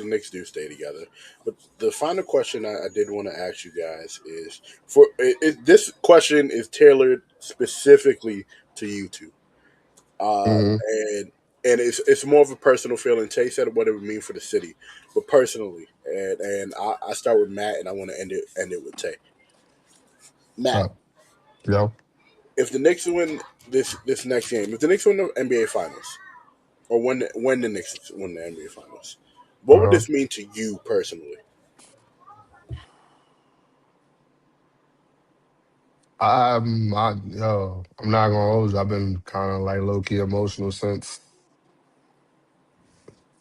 the Knicks do stay together. But the final question I did want to ask you guys is this question is tailored specifically to you two, Hmm. and it's more of a personal feeling. Tay said what it would mean for the city, but personally, I start with Matt, and I want to end it with Tay. Matt, Yo. if the Knicks win this next game, if the Knicks win the NBA Finals, or when the Knicks win the NBA Finals, what would Uh-huh. this mean to you personally? I'm not gonna hold you. I've been kind of like low key emotional since,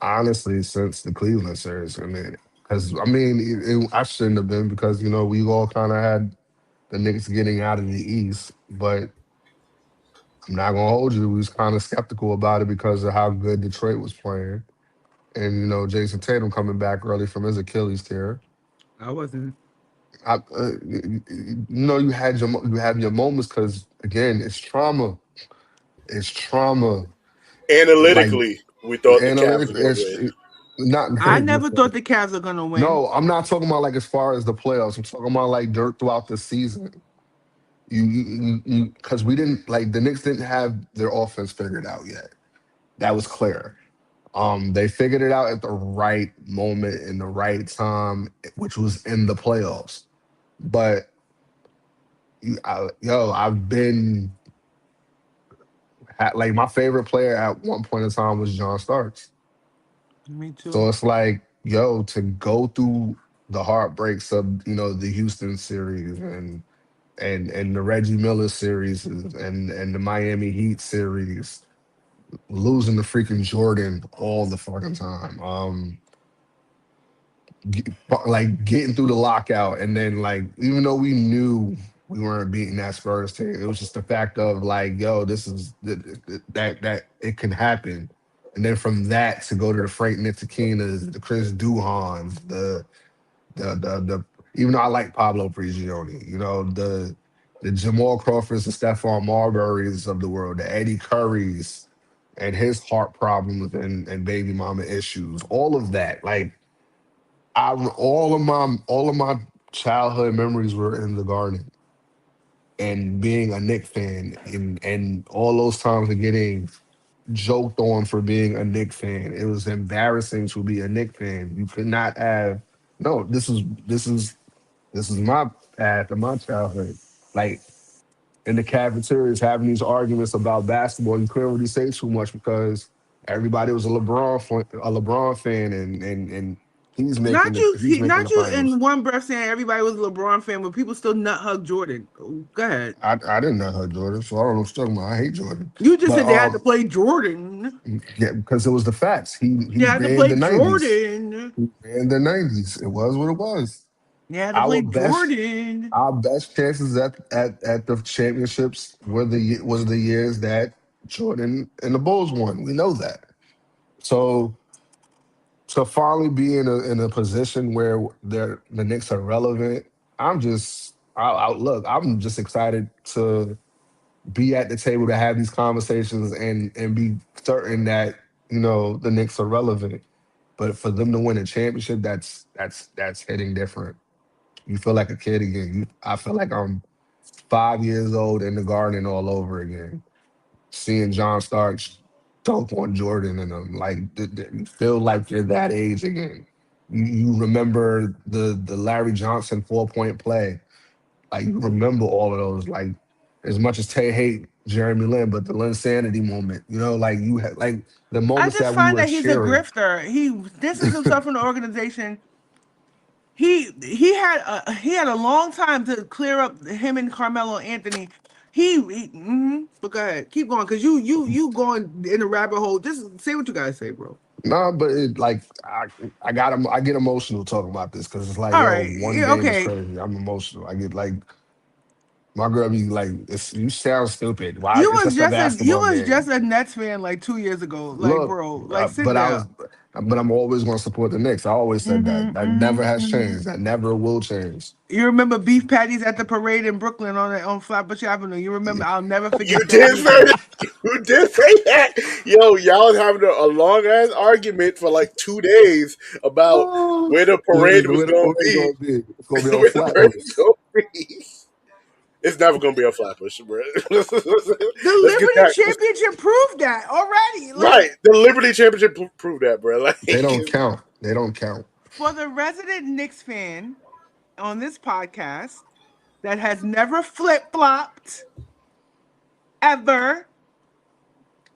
honestly, since the Cleveland series. I mean, because I shouldn't have been because we all kind of had the Knicks getting out of the East, but I'm not gonna hold you. We was kind of skeptical about it because of how good Detroit was playing, and Jason Tatum coming back early from his Achilles tear. I wasn't. You have your moments because again, it's trauma. It's trauma. Like Analytically, we thought the Cavs analytic, were going to win. not. I never thought the Cavs were gonna win. No, I'm not talking about like as far as the playoffs. I'm talking about like dirt throughout the season. Because we didn't like the Knicks didn't have their offense figured out yet. That was clear. They figured it out at the right moment in the right time, which was in the playoffs. But I've been like my favorite player at one point in time was John Starks. Me too. So it's like, to go through the heartbreaks of the Houston series and the Reggie Miller series and the Miami Heat series, losing the freaking Jordan all the fucking time. Like getting through the lockout, and then like even though we knew we weren't beating that Spurs team, it was just the fact of like, this is that it can happen. And then from that to go to the Frank Ntikinas, the Chris Duhons, the even though I like Pablo Prigioni, the Jamal Crawfords and Stephon Marbury's of the world, the Eddie Currys and his heart problems and baby mama issues, all of that. Like all of my childhood memories were in the garden and being a Knick fan and all those times of getting joked on for being a Knick fan. It was embarrassing to be a Knick fan. You could not have no, this is my path of my childhood. Like in the cafeterias having these arguments about basketball, you couldn't really say too much because everybody was a LeBron fan and he's making Not the you. finals. In one breath saying everybody was a LeBron fan, but people still nut hug Jordan. Go ahead. I didn't know her Jordan, so I don't know what you're talking about. I hate Jordan. You just But said they had to play Jordan. yeah, because it was the facts. He They had to ran play the 90s. Jordan. He ran the 90s. It was what it was. They had to Our play best Jordan. our best chances at the championships was the years that Jordan and the Bulls won. We know that. So to finally be in a position where the Knicks are relevant, I'm just excited to be at the table to have these conversations and be certain that the Knicks are relevant. But for them to win a championship, that's hitting different. You feel like a kid again. I feel like I'm 5 years old in the garden all over again. Seeing John Starks dunk on Jordan and them, like you feel like you're that age again. You remember the Larry Johnson 4 point play. Like you remember all of those. Like as much as Tay hate Jeremy Lin, but the Lin sanity moment, like you had like the I moments just that we find were that he's a cheering. grifter. He distanced himself from the organization. He had a long time to clear up him and Carmelo Anthony. But go ahead, keep going, cause you going in a rabbit hole. Just say what you gotta say, bro. Nah, but like I get emotional talking about this because it's like, All right, one yeah, game is okay. crazy. I'm emotional. I get like My girl be like, "You sound stupid. Why? You It's was just a just a you basketball was game." just a Nets fan like 2 years ago. Like, Look, bro, like sit but I was, down. but I'm always going to support the Knicks. I always said that. That never has changed. That never will change. You remember beef patties at the parade in Brooklyn on Flatbush Avenue. You remember? Yeah. I'll never You forget that did say either. that. You did say that. Yo, y'all was having a long ass argument for like 2 days about Oh, where the where, parade was where gonna it's be. gonna be? It's gonna be on Where the parade was Flatbush. gonna be. It's never gonna be a Flatbush, bro. The Let's get Liberty that Championship proved that already. right. Like, The Liberty Championship proved that, bro. Like, They don't count. They don't count. for the resident Knicks fan on this podcast that has never flip flopped ever,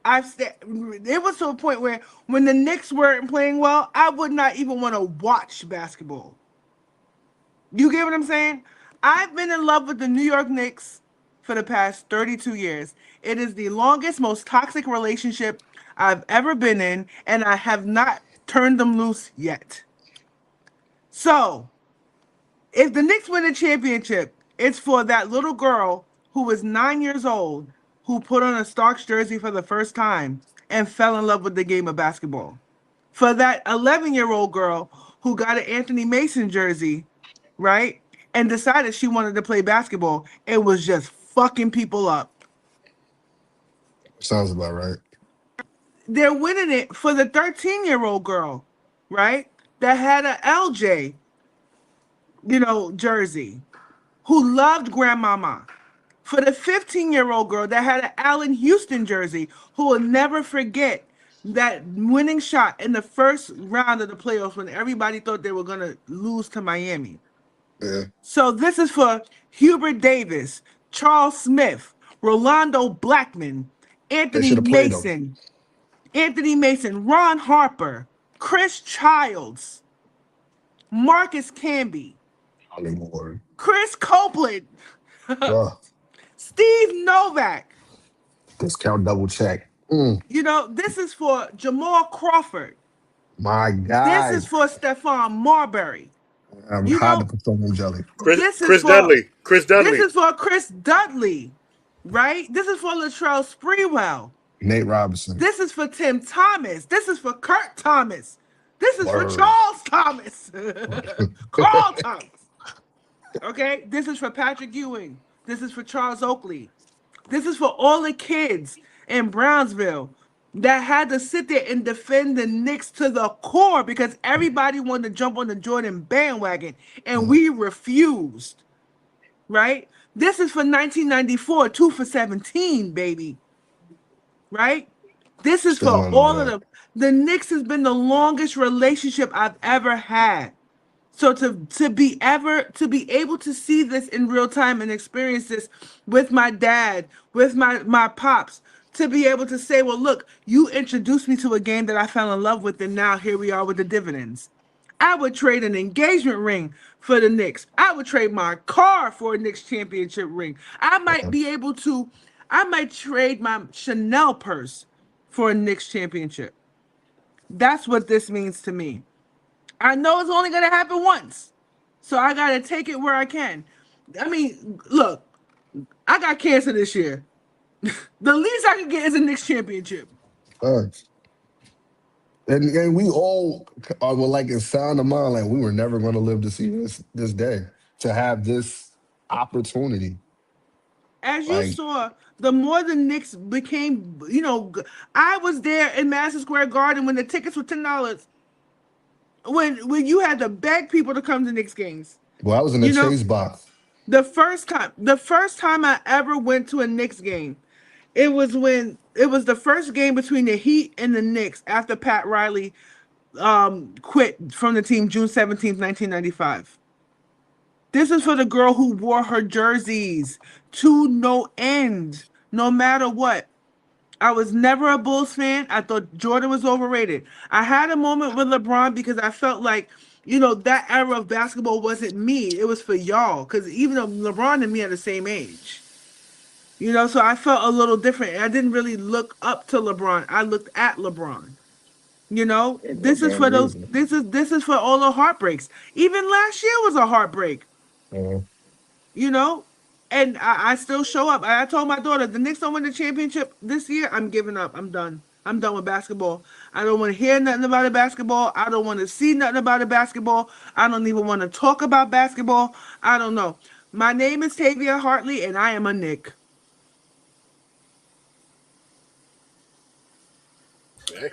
I've said it was to a point where when the Knicks weren't playing well, I would not even want to watch basketball. You get what I'm saying? I've been in love with the New York Knicks for the past 32 years. It is the longest, most toxic relationship I've ever been in, and I have not turned them loose yet. So, if the Knicks win a championship, it's for that little girl who was 9 years old who put on a Starks jersey for the first time and fell in love with the game of basketball. For that 11-year-old girl who got an Anthony Mason jersey, right? And decided she wanted to play basketball and was just fucking people up. Sounds about right. They're winning it for the 13-year-old girl, right? That had a LJ, jersey, who loved Grandmama. For the 15-year-old girl that had an Allen Houston jersey, who will never forget that winning shot in the first round of the playoffs when everybody thought they were going to lose to Miami. Yeah. So this is for Hubert Davis, Charles Smith, Rolando Blackman, They Anthony should have played them. Mason, Anthony Mason, Ron Harper, Chris Childs, Marcus Camby, Hollywood. Chris Copeland, Ugh. Steve Novak. Discount double check. This is for Jamal Crawford. My This is God. for Stephon Marbury. I'm You hot to know, put on jelly. this is Chris for Dudley. Chris this Dudley. is for Chris Dudley, right? This is for Latrell Sprewell. Nate Robinson. This is for Tim Thomas. This is for Kurt Thomas. This is for Word. Charles Thomas. Carl Thomas. Okay? This is for Patrick Ewing. This is for Charles Oakley. This is for all the kids in Brownsville that had to sit there and defend the Knicks to the core because everybody wanted to jump on the Jordan bandwagon and we refused, right? This is for 1994, 2 for 17, baby, right? This is Still for on all of that. them. The Knicks has been the longest relationship I've ever had. So to be able to see this in real time and experience this with my dad, with my pops, to be able to say, well, look, you introduced me to a game that I fell in love with, and now here we are with the dividends. I would trade an engagement ring for the Knicks. I would trade my car for a Knicks championship ring. I might trade my Chanel purse for a Knicks championship. That's what this means to me. I know it's only gonna happen once. So I gotta take it where I can. I mean, look, I got cancer this year. The least I can get is a Knicks championship. Facts. And we all were like in sound of mind, like we were never going to live to see this day, to have this opportunity. As you Like, saw, the more the Knicks became, I was there in Madison Square Garden when the tickets were $10. When you had to beg people to come to Knicks games. well, I was in the You know, chase box. the first time I ever went to a Knicks game, it was the first game between the Heat and the Knicks after Pat Riley quit from the team June 17th, 1995. This is for the girl who wore her jerseys to no end, no matter what. I was never a Bulls fan. I thought Jordan was overrated. I had a moment with LeBron because I felt like, that era of basketball wasn't me. It was for y'all. Because even though LeBron and me are the same age. So I felt a little different. I didn't really look up to LeBron. I looked at LeBron. For no This is damn for those reason. this is for all the heartbreaks. Even last year was a heartbreak, Uh, you know? and I still show up. I told my daughter, the Knicks don't win the championship this year, I'm giving up. I'm done. I'm done with basketball. I don't want to hear nothing about the basketball. I don't want to see nothing about the basketball. I don't even want to talk about basketball. I don't know. My name is Tavia Hartley, and I am a Knick. Hey,